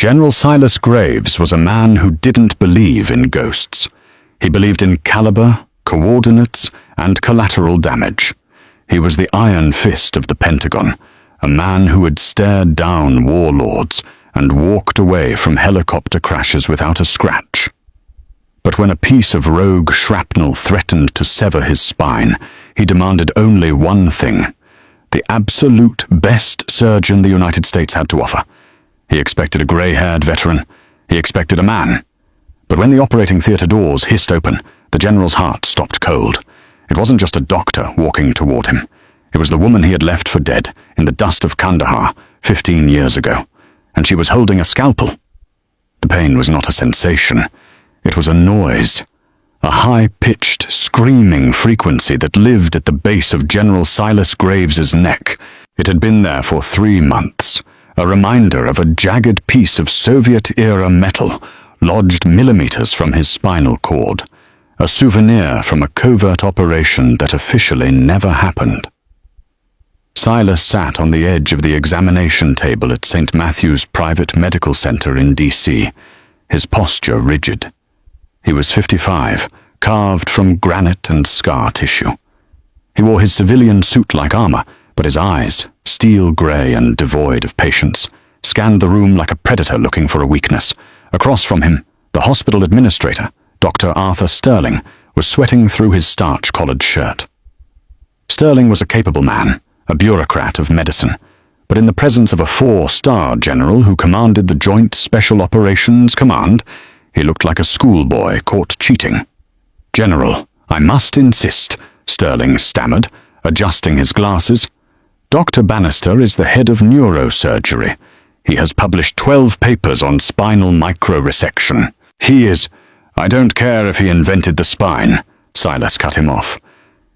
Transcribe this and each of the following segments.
General Silas Graves was a man who didn't believe in ghosts. He believed in caliber, coordinates, and collateral damage. He was the iron fist of the Pentagon, a man who had stared down warlords and walked away from helicopter crashes without a scratch. But when a piece of rogue shrapnel threatened to sever his spine, he demanded only one thing: the absolute best surgeon the United States had to offer. He expected a grey-haired veteran. He expected a man. But when the operating theatre doors hissed open, the general's heart stopped cold. It wasn't just a doctor walking toward him. It was the woman he had left for dead in the dust of Kandahar 15 years ago, and she was holding a scalpel. The pain was not a sensation. It was a noise, a high-pitched, screaming frequency that lived at the base of General Silas Graves's neck. It had been there for 3 months, a reminder of a jagged piece of Soviet-era metal lodged millimeters from his spinal cord, a souvenir from a covert operation that officially never happened. Silas sat on the edge of the examination table at St. Matthew's Private Medical Center in D.C., his posture rigid. He was 55, carved from granite and scar tissue. He wore his civilian suit-like armor, but his eyes, steel gray and devoid of patience, scanned the room like a predator looking for a weakness. Across from him, the hospital administrator, Dr. Arthur Sterling, was sweating through his starch-collared shirt. Sterling was a capable man, a bureaucrat of medicine, but in the presence of a 4-star general who commanded the Joint Special Operations Command, he looked like a schoolboy caught cheating. "General, I must insist," Sterling stammered, adjusting his glasses. "Dr. Bannister is the head of neurosurgery. He has published 12 papers on spinal microresection. He is—" "I don't care if he invented the spine," Silas cut him off.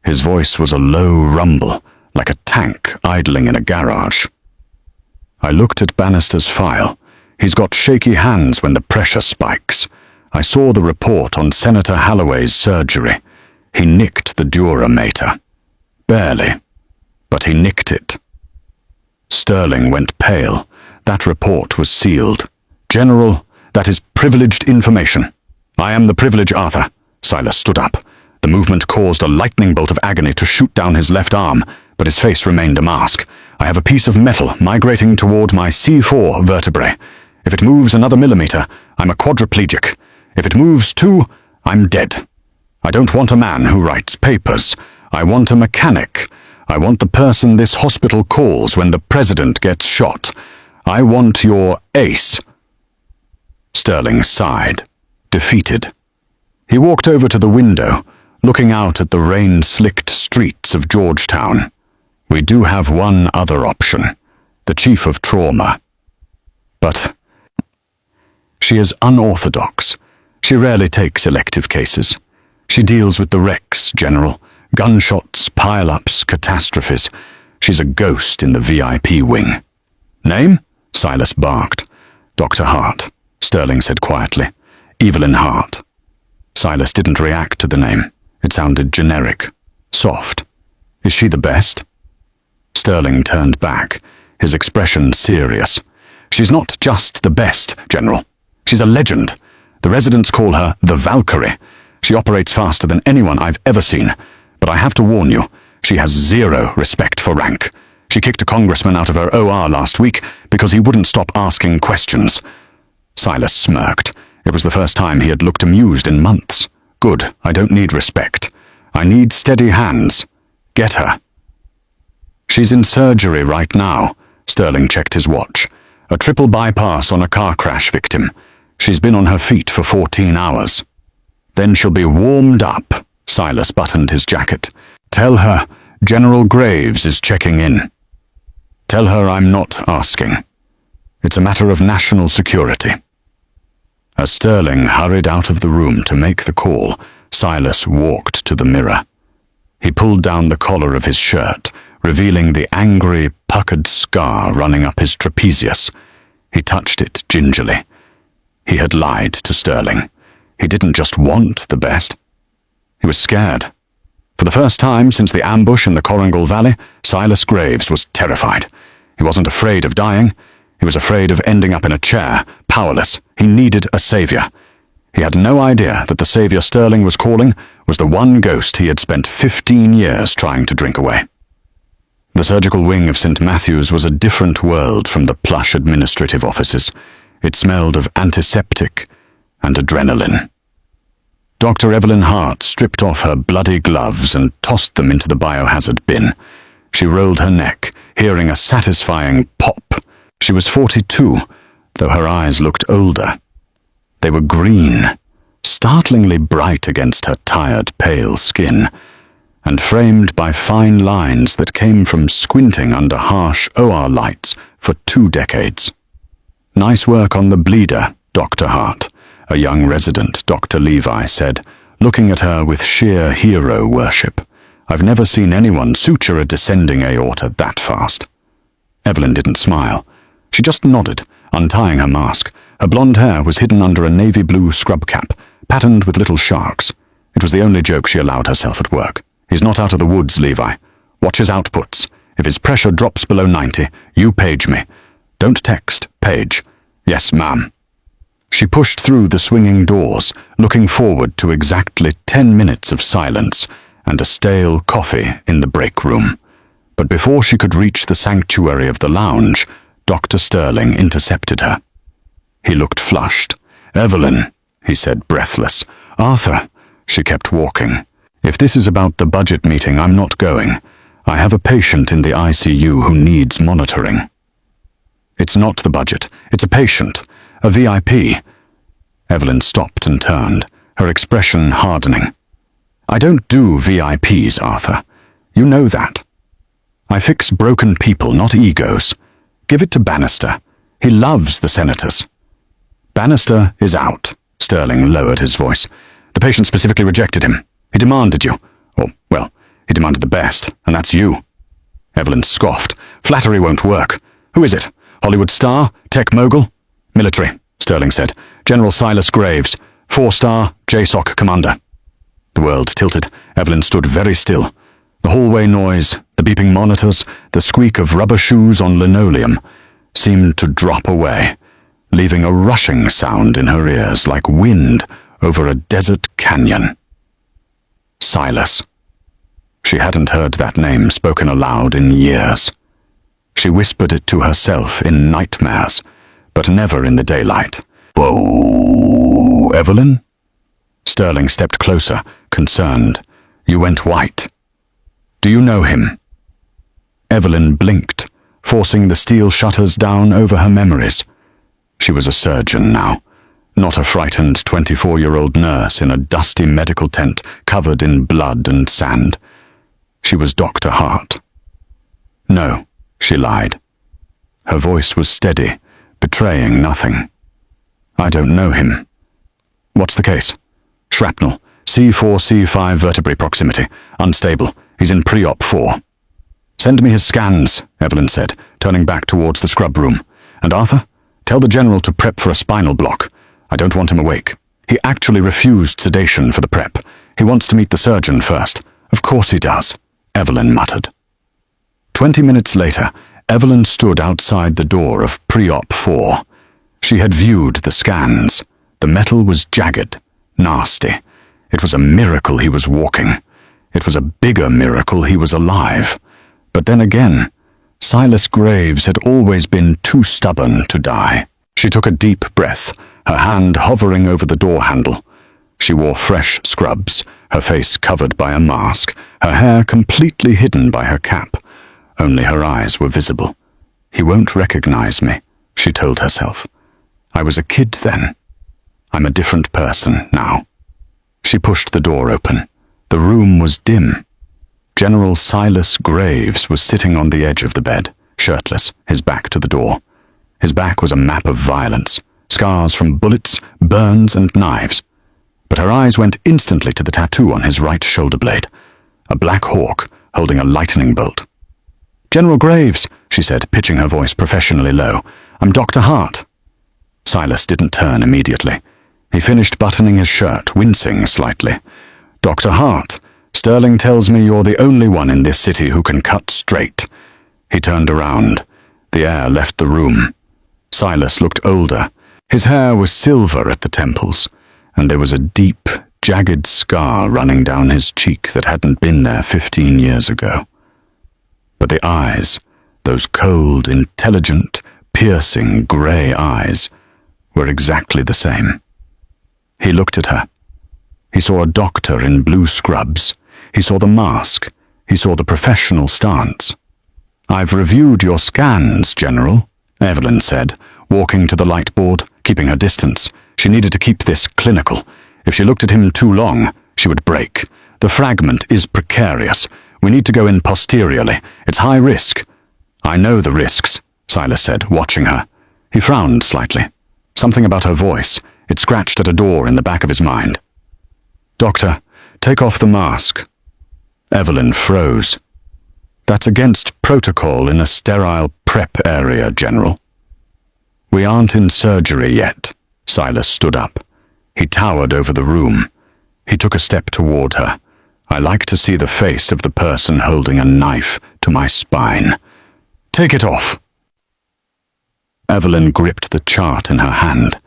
His voice was a low rumble, like a tank idling in a garage. I looked at Bannister's file. He's got shaky hands when the pressure spikes. I saw the report on Senator Holloway's surgery. He nicked the dura mater. Barely, but he nicked it. Sterling went pale. That report was sealed. "General, that is privileged information." "I am the privilege, Arthur." Silas stood up. The movement caused a lightning bolt of agony to shoot down his left arm, but his face remained a mask. "I have a piece of metal migrating toward my C4 vertebrae. If it moves another millimeter, I'm a quadriplegic. If it moves 2, I'm dead. I don't want a man who writes papers. I want a mechanic. I want the person this hospital calls when the president gets shot. I want your ace." Sterling sighed, defeated. He walked over to the window, looking out at the rain-slicked streets of Georgetown. "We do have one other option, the chief of trauma. But she is unorthodox. She rarely takes elective cases. She deals with the wrecks, General. Gunshots, pile-ups, catastrophes. She's a ghost in the VIP wing." "Name?" Silas barked. "Dr. Hart," Sterling said quietly. "Evelyn Hart." Silas didn't react to the name. It sounded generic, soft. "Is she the best?" Sterling turned back, his expression serious. "She's not just the best, General. She's a legend. The residents call her the Valkyrie. She operates faster than anyone I've ever seen. But I have to warn you, she has zero respect for rank. She kicked a congressman out of her OR last week because he wouldn't stop asking questions." Silas smirked. It was the first time he had looked amused in months. "Good, I don't need respect. I need steady hands. Get her." "She's in surgery right now," Sterling checked his watch. "A triple bypass on a car crash victim. She's been on her feet for 14 hours. Then she'll be warmed up." Silas buttoned his jacket. "Tell her General Graves is checking in. Tell her I'm not asking. It's a matter of national security." As Sterling hurried out of the room to make the call, Silas walked to the mirror. He pulled down the collar of his shirt, revealing the angry, puckered scar running up his trapezius. He touched it gingerly. He had lied to Sterling. He didn't just want the best. He was scared. For the first time since the ambush in the Korangal Valley, Silas Graves was terrified. He wasn't afraid of dying. He was afraid of ending up in a chair, powerless. He needed a savior. He had no idea that the savior Sterling was calling was the one ghost he had spent 15 years trying to drink away. The surgical wing of St. Matthew's was a different world from the plush administrative offices. It smelled of antiseptic and adrenaline. Dr. Evelyn Hart stripped off her bloody gloves and tossed them into the biohazard bin. She rolled her neck, hearing a satisfying pop. She was 42, though her eyes looked older. They were green, startlingly bright against her tired, pale skin, and framed by fine lines that came from squinting under harsh OR lights for 2 decades. "Nice work on the bleeder, Dr. Hart," a young resident, Dr. Levi, said, looking at her with sheer hero worship. "I've never seen anyone suture a descending aorta that fast." Evelyn didn't smile. She just nodded, untying her mask. Her blonde hair was hidden under a navy blue scrub cap, patterned with little sharks. It was the only joke she allowed herself at work. "He's not out of the woods, Levi. Watch his outputs. If his pressure drops below 90, you page me. Don't text, page. Yes, ma'am." She pushed through the swinging doors, looking forward to exactly 10 minutes of silence and a stale coffee in the break room. But before she could reach the sanctuary of the lounge, Dr. Sterling intercepted her. He looked flushed. "Evelyn," he said, breathless. "Arthur." She kept walking. "If this is about the budget meeting, I'm not going. I have a patient in the ICU who needs monitoring." "It's not the budget. It's a patient. A VIP." Evelyn stopped and turned, her expression hardening. "I don't do VIPs, Arthur. You know that. I fix broken people, not egos. Give it to Bannister. He loves the senators." "Bannister is out." Sterling lowered his voice. "The patient specifically rejected him. He demanded you. Or, well, he demanded the best, and that's you." Evelyn scoffed. "Flattery won't work. Who is it? Hollywood star? Tech mogul?" "Military," Sterling said. "General Silas Graves, 4-star JSOC commander." The world tilted. Evelyn stood very still. The hallway noise, the beeping monitors, the squeak of rubber shoes on linoleum seemed to drop away, leaving a rushing sound in her ears like wind over a desert canyon. Silas. She hadn't heard that name spoken aloud in years. She whispered it to herself in nightmares, but never in the daylight. "Whoa, Evelyn?" Sterling stepped closer, concerned. "You went white. Do you know him?" Evelyn blinked, forcing the steel shutters down over her memories. She was a surgeon now, not a frightened 24-year-old nurse in a dusty medical tent covered in blood and sand. She was Dr. Hart. "No," she lied. Her voice was steady, betraying nothing. "I don't know him." "What's the case?" "Shrapnel, C4-C5 vertebrae proximity, unstable. He's in pre-op 4. "Send me his scans," Evelyn said, turning back towards the scrub room. "And Arthur, tell the general to prep for a spinal block. I don't want him awake. He actually refused sedation for the prep. He wants to meet the surgeon first." "Of course he does," Evelyn muttered. 20 minutes later, Evelyn stood outside the door of pre-op 4. She had viewed the scans. The metal was jagged, nasty. It was a miracle he was walking. It was a bigger miracle he was alive. But then again, Silas Graves had always been too stubborn to die. She took a deep breath, her hand hovering over the door handle. She wore fresh scrubs, her face covered by a mask, her hair completely hidden by her cap. Only her eyes were visible. "He won't recognize me," she told herself. "I was a kid then. I'm a different person now." She pushed the door open. The room was dim. General Silas Graves was sitting on the edge of the bed, shirtless, his back to the door. His back was a map of violence, scars from bullets, burns, and knives. But her eyes went instantly to the tattoo on his right shoulder blade, a black hawk holding a lightning bolt. "General Graves," she said, pitching her voice professionally low. "I'm Dr. Hart." Silas didn't turn immediately. He finished buttoning his shirt, wincing slightly. "Dr. Hart, Sterling tells me you're the only one in this city who can cut straight." He turned around. The air left the room. Silas looked older. His hair was silver at the temples, and there was a deep, jagged scar running down his cheek that hadn't been there 15 years ago. But the eyes, those cold, intelligent, piercing grey eyes, were exactly the same. He looked at her. He saw a doctor in blue scrubs. He saw the mask. He saw the professional stance. "I've reviewed your scans, General," Evelyn said, walking to the light board, keeping her distance. She needed to keep this clinical. If she looked at him too long, she would break. "The fragment is precarious. We need to go in posteriorly. It's high risk." "I know the risks," Silas said, watching her. He frowned slightly. Something about her voice. It scratched at a door in the back of his mind. "Doctor, take off the mask." Evelyn froze. "That's against protocol in a sterile prep area, General." "We aren't in surgery yet." Silas stood up. He towered over the room. He took a step toward her. "I like to see the face of the person holding a knife to my spine. Take it off." Evelyn gripped the chart in her hand.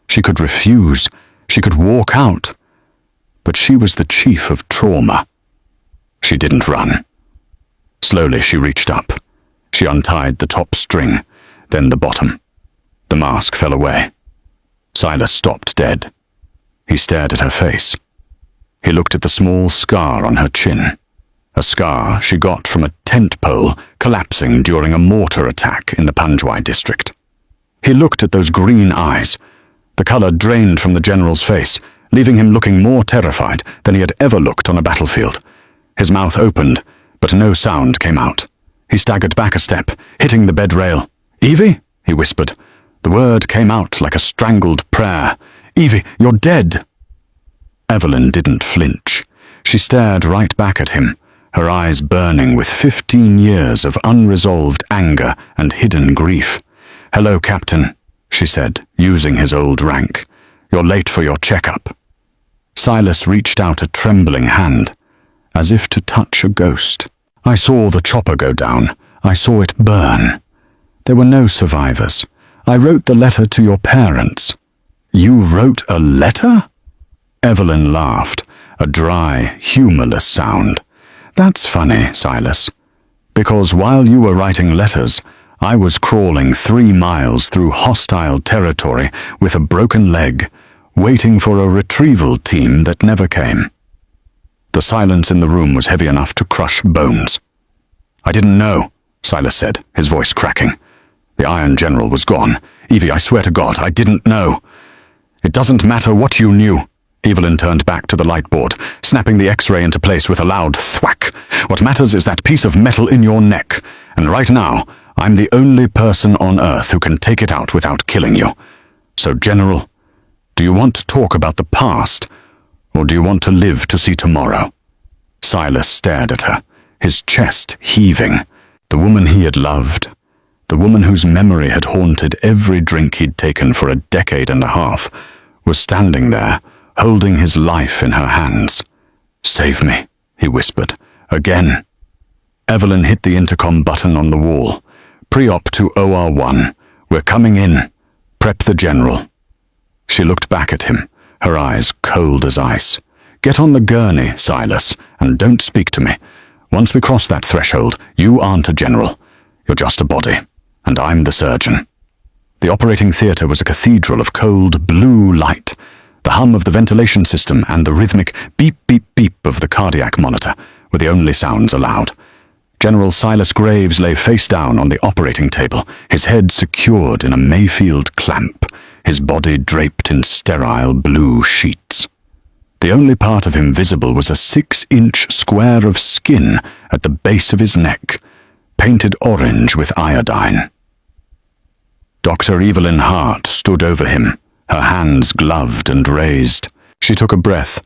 She could refuse. She could walk out. But she was the chief of trauma. She didn't run. Slowly she reached up. She untied the top string, then the bottom. The mask fell away. Silas stopped dead. He stared at her face. He looked at the small scar on her chin. A scar she got from a tent pole collapsing during a mortar attack in the Panjwai district. He looked at those green eyes. The color drained from the general's face, leaving him looking more terrified than he had ever looked on a battlefield. His mouth opened, but no sound came out. He staggered back a step, hitting the bed rail. "Evie?" he whispered. The word came out like a strangled prayer. "Evie, you're dead." Evelyn didn't flinch. She stared right back at him, her eyes burning with 15 years of unresolved anger and hidden grief. "Hello, Captain," she said, using his old rank. "You're late for your checkup." Silas reached out a trembling hand, as if to touch a ghost. "I saw the chopper go down. I saw it burn. There were no survivors. I wrote the letter to your parents." "You wrote a letter?" Evelyn laughed, a dry, humorless sound. "That's funny, Silas, because while you were writing letters, I was crawling 3 miles through hostile territory with a broken leg, waiting for a retrieval team that never came." The silence in the room was heavy enough to crush bones. "I didn't know," Silas said, his voice cracking. The Iron General was gone. "Evie, I swear to God, I didn't know." "It doesn't matter what you knew." Evelyn turned back to the light board, snapping the X-ray into place with a loud thwack. "What matters is that piece of metal in your neck, and right now, I'm the only person on Earth who can take it out without killing you. So, General, do you want to talk about the past, or do you want to live to see tomorrow?" Silas stared at her, his chest heaving. The woman he had loved, the woman whose memory had haunted every drink he'd taken for a decade and a half, was standing there, holding his life in her hands. "Save me," he whispered. "Again." Evelyn hit the intercom button on the wall. "Pre-op to OR1. We're coming in. Prep the general." She looked back at him, her eyes cold as ice. "Get on the gurney, Silas, and don't speak to me. Once we cross that threshold, you aren't a general. You're just a body, and I'm the surgeon." The operating theatre was a cathedral of cold blue light. The hum of the ventilation system and the rhythmic beep-beep-beep of the cardiac monitor were the only sounds allowed. General Silas Graves lay face down on the operating table, his head secured in a Mayfield clamp, his body draped in sterile blue sheets. The only part of him visible was a 6-inch square of skin at the base of his neck, painted orange with iodine. Dr. Evelyn Hart stood over him, her hands gloved and raised. She took a breath,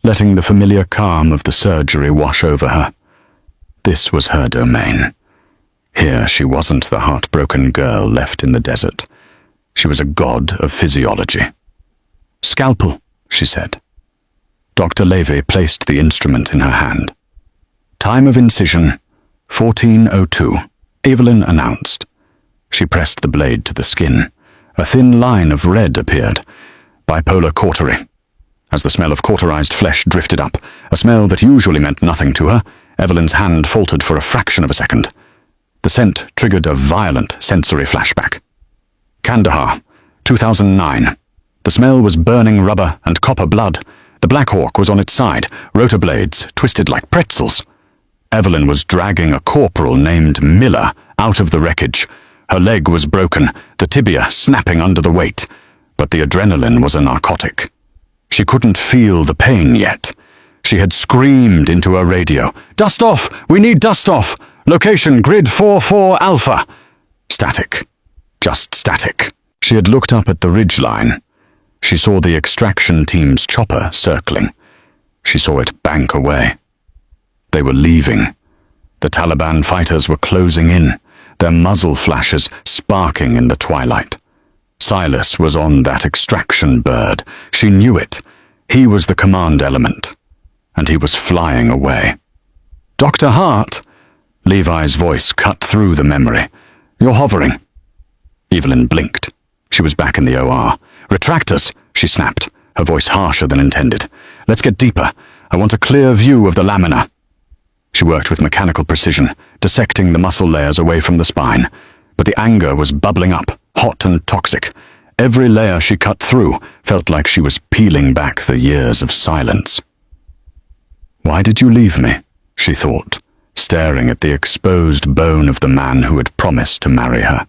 letting the familiar calm of the surgery wash over her. This was her domain. Here she wasn't the heartbroken girl left in the desert. She was a god of physiology. "Scalpel," she said. Dr. Levy placed the instrument in her hand. "Time of incision, 14:02, Evelyn announced. She pressed the blade to the skin. A thin line of red appeared. Bipolar cautery. As the smell of cauterized flesh drifted up, a smell that usually meant nothing to her, Evelyn's hand faltered for a fraction of a second. The scent triggered a violent sensory flashback. Kandahar, 2009. The smell was burning rubber and copper blood. The Black Hawk was on its side, rotor blades twisted like pretzels. Evelyn was dragging a corporal named Miller out of the wreckage. Her leg was broken, the tibia snapping under the weight, but the adrenaline was a narcotic. She couldn't feel the pain yet. She had screamed into her radio, "Dust off! We need dust off! Location grid 44 Alpha!" Static. Just static. She had looked up at the ridgeline. She saw the extraction team's chopper circling. She saw it bank away. They were leaving. The Taliban fighters were closing in, their muzzle flashes sparking in the twilight. Silas was on that extraction bird. She knew it. He was the command element, and he was flying away. "Dr. Hart!" Levi's voice cut through the memory. "You're hovering." Evelyn blinked. She was back in the OR. "Retractors," she snapped, her voice harsher than intended. "Let's get deeper. I want a clear view of the lamina." She worked with mechanical precision, dissecting the muscle layers away from the spine. But the anger was bubbling up, hot and toxic. Every layer she cut through felt like she was peeling back the years of silence. "Why did you leave me?" she thought, staring at the exposed bone of the man who had promised to marry her.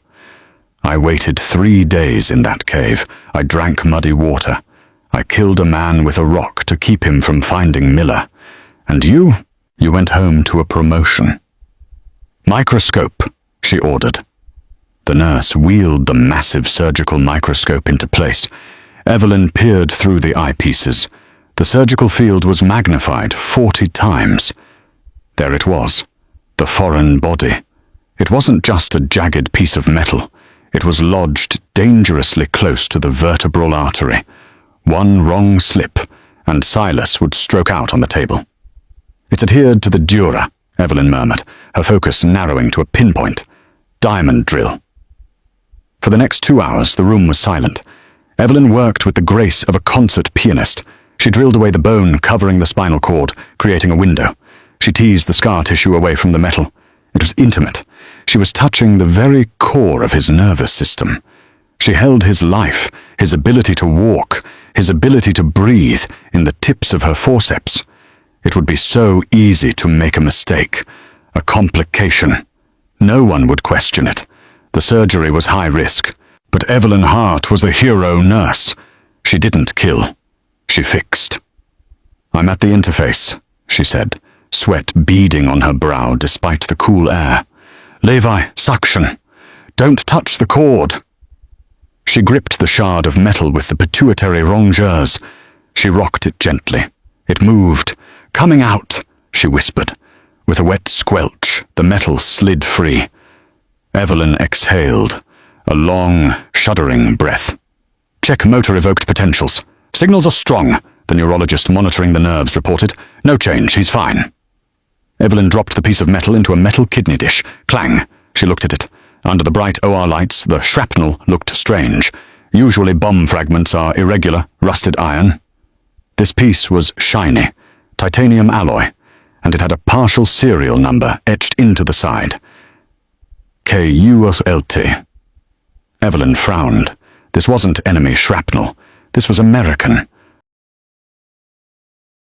"I waited 3 days in that cave. I drank muddy water. I killed a man with a rock to keep him from finding Miller. And you went home to a promotion." "Microscope," she ordered. The nurse wheeled the massive surgical microscope into place. Evelyn peered through the eyepieces. The surgical field was magnified 40 times. There it was, the foreign body. It wasn't just a jagged piece of metal. It was lodged dangerously close to the vertebral artery. One wrong slip, and Silas would stroke out on the table. "It's adhered to the dura," Evelyn murmured, her focus narrowing to a pinpoint. "Diamond drill." For the next 2 hours, the room was silent. Evelyn worked with the grace of a concert pianist. She drilled away the bone covering the spinal cord, creating a window. She teased the scar tissue away from the metal. It was intimate. She was touching the very core of his nervous system. She held his life, his ability to walk, his ability to breathe in the tips of her forceps. It would be so easy to make a mistake, a complication. No one would question it. The surgery was high risk, but Evelyn Hart was the hero nurse. She didn't kill. She fixed. "I'm at the interface," she said, sweat beading on her brow despite the cool air. "Levi, suction. Don't touch the cord." She gripped the shard of metal with the pituitary rongeurs. She rocked it gently. It moved. "Coming out," she whispered. With a wet squelch, the metal slid free. Evelyn exhaled, a long, shuddering breath. "Check motor-evoked potentials. Signals are strong," the neurologist monitoring the nerves reported. "No change, he's fine." Evelyn dropped the piece of metal into a metal kidney dish. Clang. She looked at it. Under the bright OR lights, the shrapnel looked strange. Usually bomb fragments are irregular, rusted iron. This piece was shiny, titanium alloy, and it had a partial serial number etched into the side. KUSLT. Evelyn frowned. This wasn't enemy shrapnel. This was American.